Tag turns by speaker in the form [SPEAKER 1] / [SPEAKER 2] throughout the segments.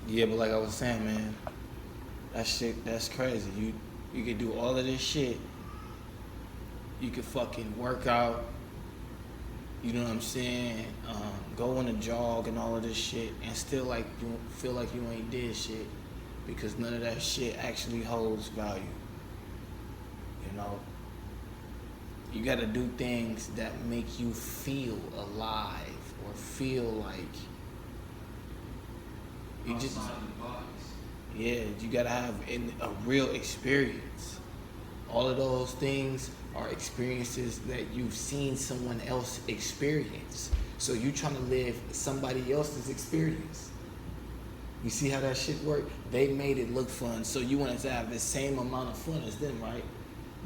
[SPEAKER 1] Yeah, but like I was saying, man, that's crazy. You could do all of this shit. You could fucking work out. You know what I'm saying? Go on a jog and all of this shit, and still like you feel like you ain't did shit because none of that shit actually holds value. You know, you got to do things that make you feel alive or feel like you just. Yeah, you got to have a real experience. All of those things are experiences that you've seen someone else experience. So you trying to live somebody else's experience. You see how that shit work? They made it look fun, so you wanted to have the same amount of fun as them, right?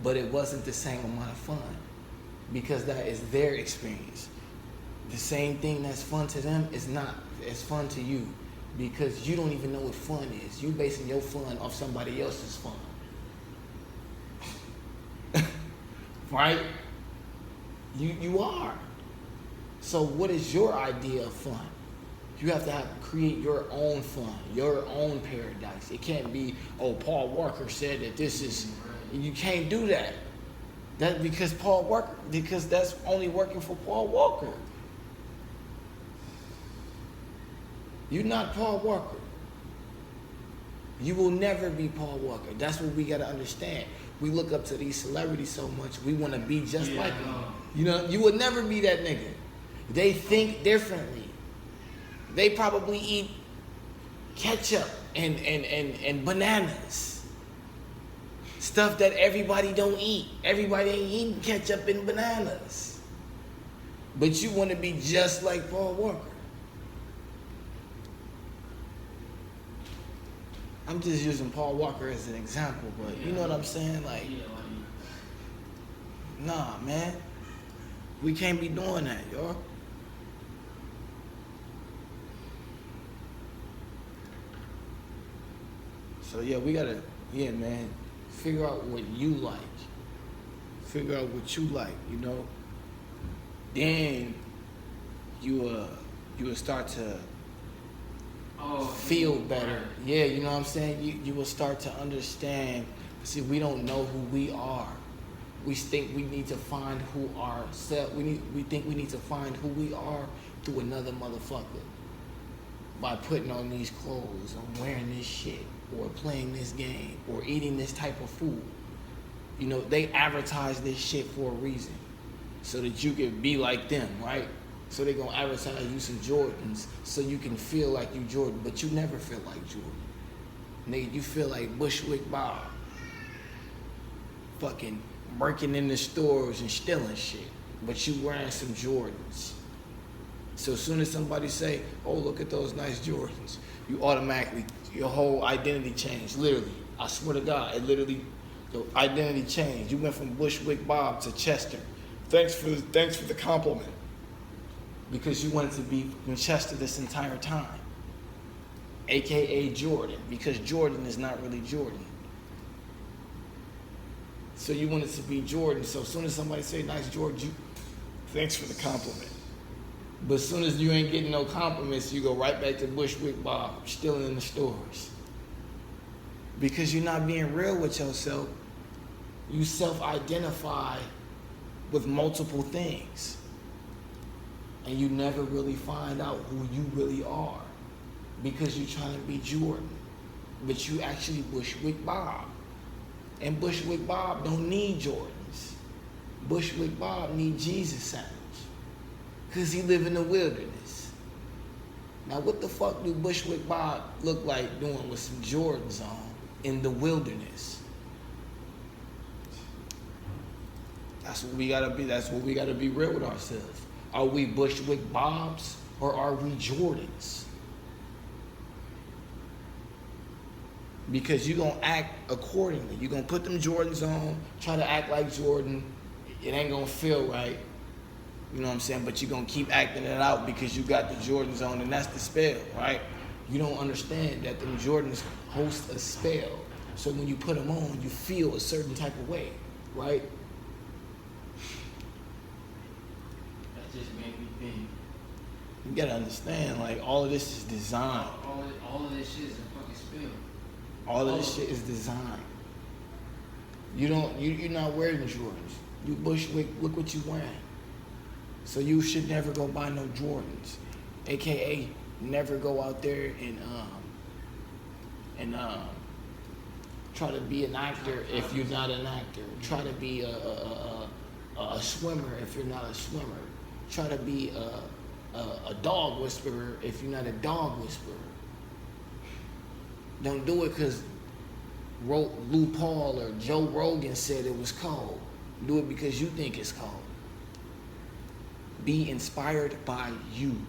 [SPEAKER 1] But it wasn't the same amount of fun because that is their experience. The same thing that's fun to them is not as fun to you because you don't even know what fun is. You basing your fun off somebody else's fun. Right? You are. So what is your idea of fun? You have to create your own fun, your own paradise. It can't be, oh, Paul Walker said that this is. You can't do that. That because that's only working for Paul Walker. You're not Paul Walker. You will never be Paul Walker. That's what we gotta understand. We look up to these celebrities so much, we want to be just like them. You know, you will never be that nigga. They think differently. They probably eat ketchup and bananas. Stuff that everybody don't eat. Everybody ain't eating ketchup and bananas. But you want to be just like Paul Walker. I'm just using Paul Walker as an example, but you know what I'm saying? Like, nah, man. We can't be doing that, y'all. So yeah, we gotta, man, figure out what you like. Figure out what you like, you know. Then you will start to feel better. Yeah, you know what I'm saying? You will start to understand. See, we don't know who we are. We think we need to find who ourselves. We think we need to find who we are through another motherfucker by putting on these clothes or wearing this shit or playing this game or eating this type of food. You know, they advertise this shit for a reason so that you can be like them, right? So they're gonna advertise you some Jordans so you can feel like you Jordan, but you never feel like Jordan. Nigga, you feel like Bushwick Bob. Fucking working in the stores and stealing shit, but you wearing some Jordans. So as soon as somebody say, oh, look at those nice Jordans, you automatically, your whole identity changed, literally. I swear to God, it literally, your identity changed. You went from Bushwick Bob to Chester. Thanks for the compliment. Because you wanted to be in Chester this entire time. AKA Jordan, because Jordan is not really Jordan. So you wanted to be Jordan, so as soon as somebody say nice Jordan, thanks for the compliment. But as soon as you ain't getting no compliments, you go right back to Bushwick Bob, stealing in the stores. Because you're not being real with yourself. You self-identify with multiple things. And you never really find out who you really are. Because you're trying to be Jordan. But you actually Bushwick Bob. And Bushwick Bob don't need Jordans. Bushwick Bob need Jesus sandwich. Because he live in the wilderness. Now what the fuck do Bushwick Bob look like doing with some Jordans on in the wilderness? That's what we gotta be real with ourselves. Are we Bushwick Bobs or are we Jordans? Because you're going to act accordingly. You're going to put them Jordans on, try to act like Jordan. It ain't going to feel right. You know what I'm saying? But you're going to keep acting it out because you got the Jordans on, and that's the spell, right? You don't understand that them Jordans host a spell. So when you put them on, you feel a certain type of way, right?
[SPEAKER 2] That just made me think.
[SPEAKER 1] You gotta understand, like, all of this is designed.
[SPEAKER 2] All of this shit is a fucking spill.
[SPEAKER 1] All of this shit is designed. You're not wearing Jordans. You Bushwick, look what you wearing. So you should never go buy no Jordans. AKA never go out there and try to be an actor if you're not an actor. Try to be a swimmer if you're not a swimmer. Try to be a dog whisperer if you're not a dog whisperer. Don't do it because Lou Paul or Joe Rogan said it was cold. Do it because you think it's cold. Be inspired by you.